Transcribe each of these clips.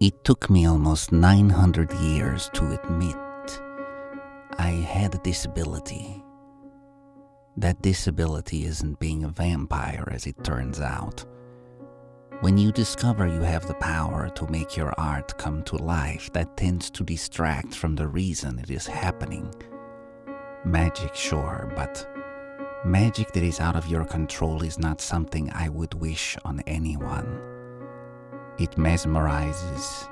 It took me almost 900 years to admit I had a disability. That disability isn't being a vampire, as it turns out. When you discover you have the power to make your art come to life, that tends to distract from the reason it is happening. Magic, sure, but magic that is out of your control is not something I would wish on anyone. It mesmerizes,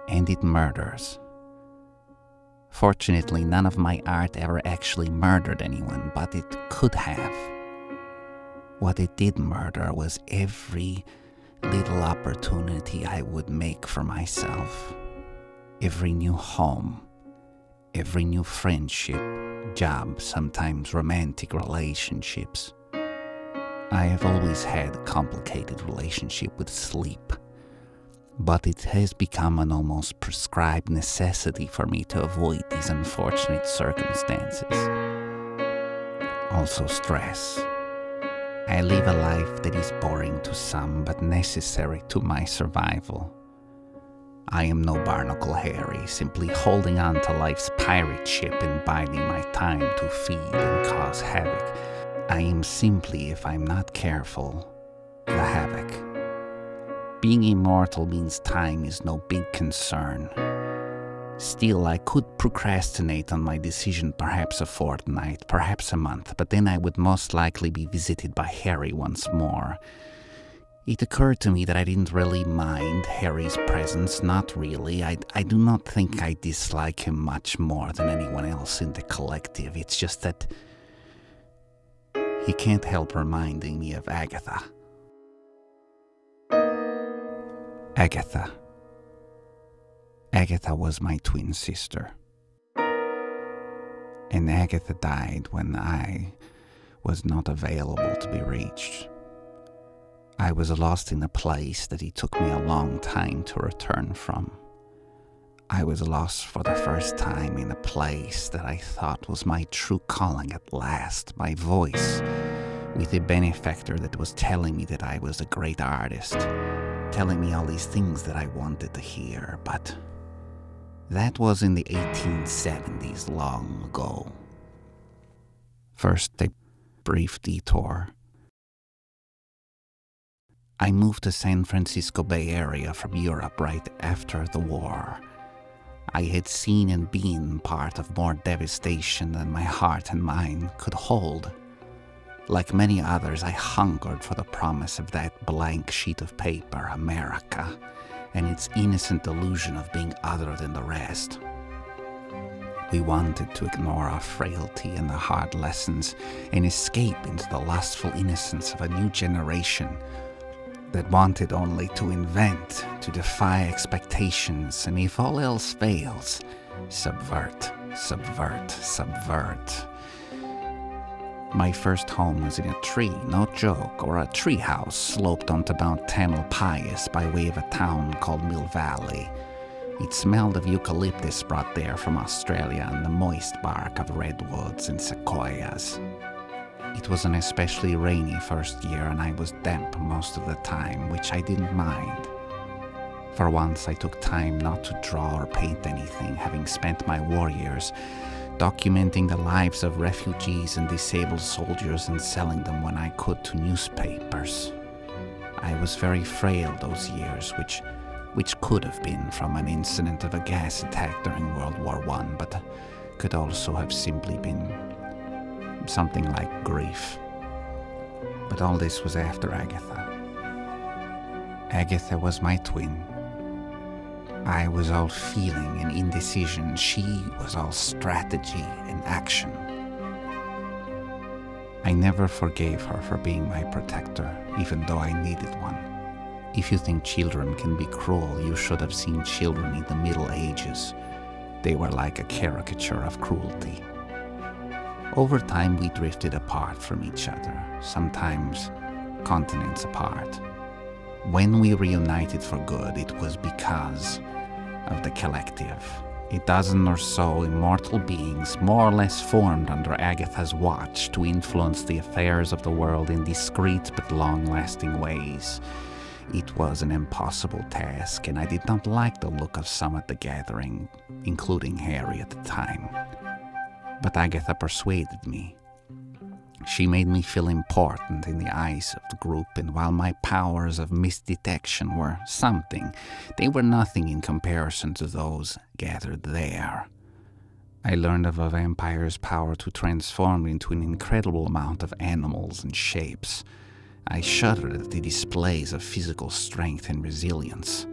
and it murders. Fortunately, none of my art ever actually murdered anyone, but it could have. What it did murder was every little opportunity I would make for myself. Every new home, every new friendship, job, sometimes romantic relationships. I have always had a complicated relationship with sleep, but it has become an almost prescribed necessity for me to avoid these unfortunate circumstances. Also stress. I live a life that is boring to some, but necessary to my survival. I am no Barnacle Harry, simply holding on to life's pirate ship and biding my time to feed and cause havoc. I am simply, if I'm not careful, the havoc. Being immortal means time is no big concern. Still, I could procrastinate on my decision perhaps a fortnight, perhaps a month, but then I would most likely be visited by Harry once more. It occurred to me that I didn't really mind Harry's presence, not really. I do not think I dislike him much more than anyone else in the collective. It's just that he can't help reminding me of Agatha. Agatha. Agatha was my twin sister. And Agatha died when I was not available to be reached. I was lost in a place that it took me a long time to return from. I was lost for the first time in a place that I thought was my true calling at last, my voice, with a benefactor that was telling me that I was a great artist, telling me all these things that I wanted to hear, but that was in the 1870s, long ago. First, a brief detour. I moved to San Francisco Bay Area from Europe right after the war. I had seen and been part of more devastation than my heart and mind could hold. Like many others, I hungered for the promise of that blank sheet of paper, America, and its innocent illusion of being other than the rest. We wanted to ignore our frailty and the hard lessons and escape into the lustful innocence of a new generation that wanted only to invent, to defy expectations, and if all else fails, subvert, subvert, subvert. My first home was in a tree, no joke, or a tree house sloped onto Mount Tamalpais by way of a town called Mill Valley. It smelled of eucalyptus brought there from Australia and the moist bark of redwoods and sequoias. It was an especially rainy first year, and I was damp most of the time, which I didn't mind. For once, I took time not to draw or paint anything, having spent my war years documenting the lives of refugees and disabled soldiers and selling them when I could to newspapers. I was very frail those years, which could have been from an incident of a gas attack during World War I, but could also have simply been something like grief. But all this was after Agatha. Agatha was my twin. I was all feeling and indecision. She was all strategy and action. I never forgave her for being my protector, even though I needed one. If you think children can be cruel, you should have seen children in the Middle Ages. They were like a caricature of cruelty. Over time, we drifted apart from each other, sometimes continents apart. When we reunited for good, it was because of the collective. A dozen or so immortal beings, more or less formed under Agatha's watch to influence the affairs of the world in discreet but long-lasting ways. It was an impossible task, and I did not like the look of some at the gathering, including Harry at the time. But Agatha persuaded me. She made me feel important in the eyes of the group, and while my powers of misdetection were something, they were nothing in comparison to those gathered there. I learned of a vampire's power to transform into an incredible amount of animals and shapes. I shuddered at the displays of physical strength and resilience.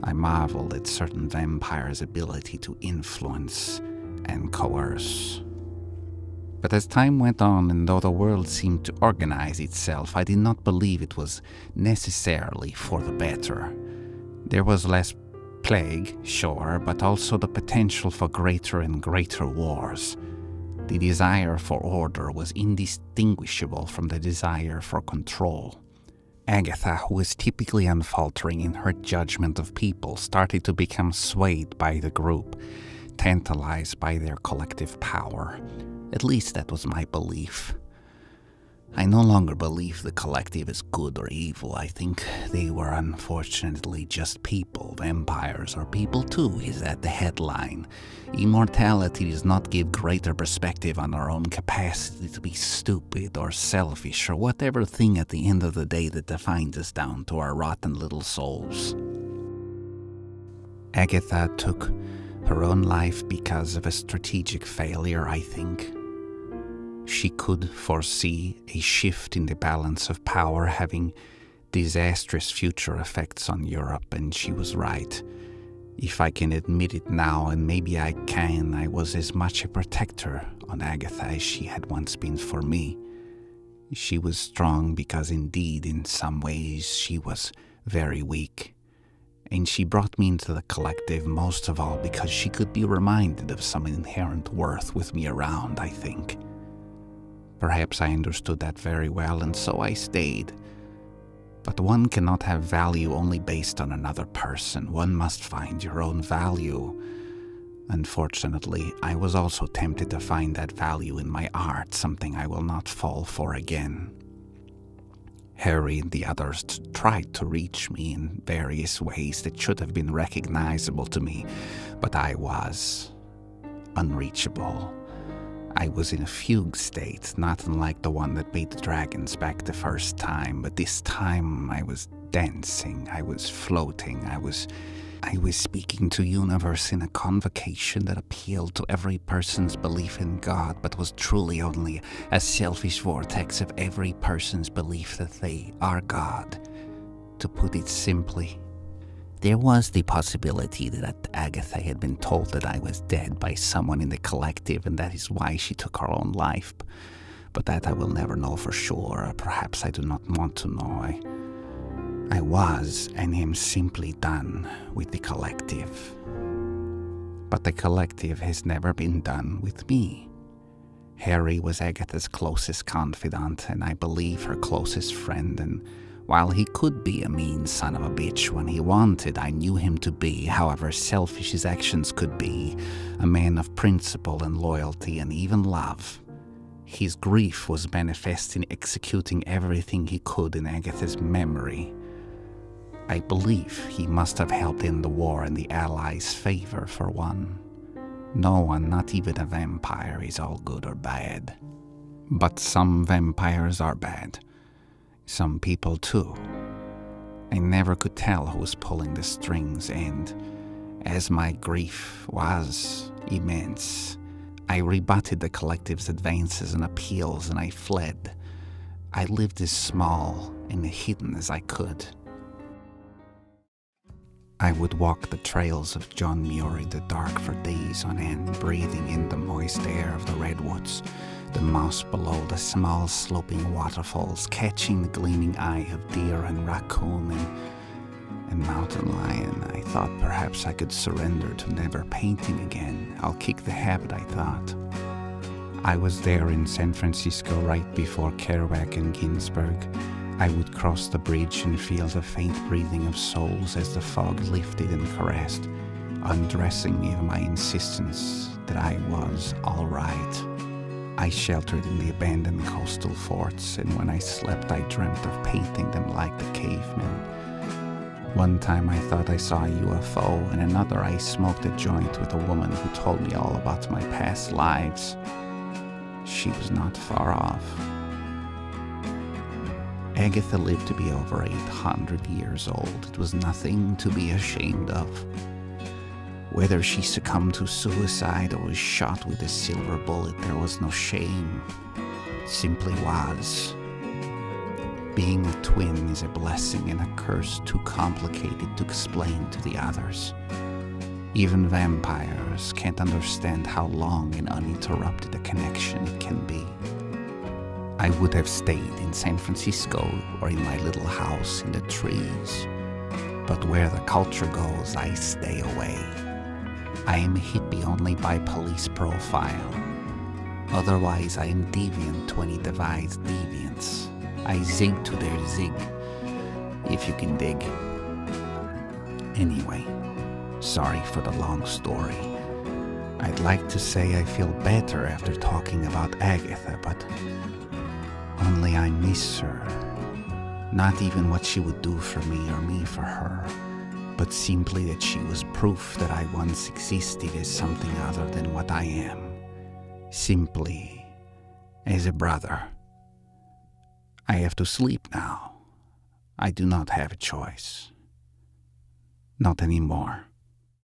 I marveled at certain vampires' ability to influence and coerce. But as time went on, and though the world seemed to organize itself, I did not believe it was necessarily for the better. There was less plague, sure, but also the potential for greater and greater wars. The desire for order was indistinguishable from the desire for control. Agatha, who was typically unfaltering in her judgment of people, started to become swayed by the group, tantalized by their collective power. At least that was my belief. I no longer believe the collective is good or evil. I think they were unfortunately just people. Vampires are people too, is that the headline. Immortality does not give greater perspective on our own capacity to be stupid or selfish or whatever thing at the end of the day that defines us down to our rotten little souls. Agatha took her own life because of a strategic failure, I think. She could foresee a shift in the balance of power having disastrous future effects on Europe, and she was right. If I can admit it now, and maybe I can, I was as much a protector on Agatha as she had once been for me. She was strong because indeed, in some ways, she was very weak. And she brought me into the collective most of all because she could be reminded of some inherent worth with me around, I think. Perhaps I understood that very well, and so I stayed. But one cannot have value only based on another person. One must find your own value. Unfortunately, I was also tempted to find that value in my art, something I will not fall for again. Harry and the others tried to reach me in various ways that should have been recognizable to me, but I was unreachable. I was in a fugue state, not unlike the one that made the dragons back the first time, but this time I was dancing, I was floating, I was speaking to universe in a convocation that appealed to every person's belief in God, but was truly only a selfish vortex of every person's belief that they are God. To put it simply, there was the possibility that Agatha had been told that I was dead by someone in the collective, and that is why she took her own life. But that I will never know for sure, or perhaps I do not want to know. I was and am simply done with the collective. But the collective has never been done with me. Harry was Agatha's closest confidant, and I believe her closest friend, and while he could be a mean son of a bitch when he wanted, I knew him to be, however selfish his actions could be, a man of principle and loyalty and even love. His grief was manifest in executing everything he could in Agatha's memory. I believe he must have helped in the war in the Allies' favor for one. No one, not even a vampire, is all good or bad. But some vampires are bad. Some people too. I never could tell who was pulling the strings, and as my grief was immense, I rebutted the collective's advances and appeals, and I fled. I lived as small and hidden as I could. I would walk the trails of John Muir in the dark for days on end, breathing in the moist air of the redwoods, the moss below the small sloping waterfalls, catching the gleaming eye of deer and raccoon and mountain lion. I thought perhaps I could surrender to never painting again. I'll kick the habit, I thought. I was there in San Francisco right before Kerouac and Ginsberg. I would cross the bridge and feel the faint breathing of souls as the fog lifted and caressed, undressing me of my insistence that I was all right. I sheltered in the abandoned coastal forts, and when I slept I dreamt of painting them like the cavemen. One time I thought I saw a UFO, and another I smoked a joint with a woman who told me all about my past lives. She was not far off. Agatha lived to be over 800 years old. It was nothing to be ashamed of. Whether she succumbed to suicide or was shot with a silver bullet, there was no shame. It simply was. Being a twin is a blessing and a curse too complicated to explain to the others. Even vampires can't understand how long and uninterrupted a connection it can be. I would have stayed in San Francisco or in my little house in the trees, but where the culture goes, I stay away. I am a hippie only by police profile. Otherwise, I am deviant to any devised deviants. I zig to their zig, if you can dig. Anyway, sorry for the long story. I'd like to say I feel better after talking about Agatha, but only I miss her. Not even what she would do for me or me for her, but simply that she was proof that I once existed as something other than what I am. Simply as a brother. I have to sleep now. I do not have a choice. Not anymore.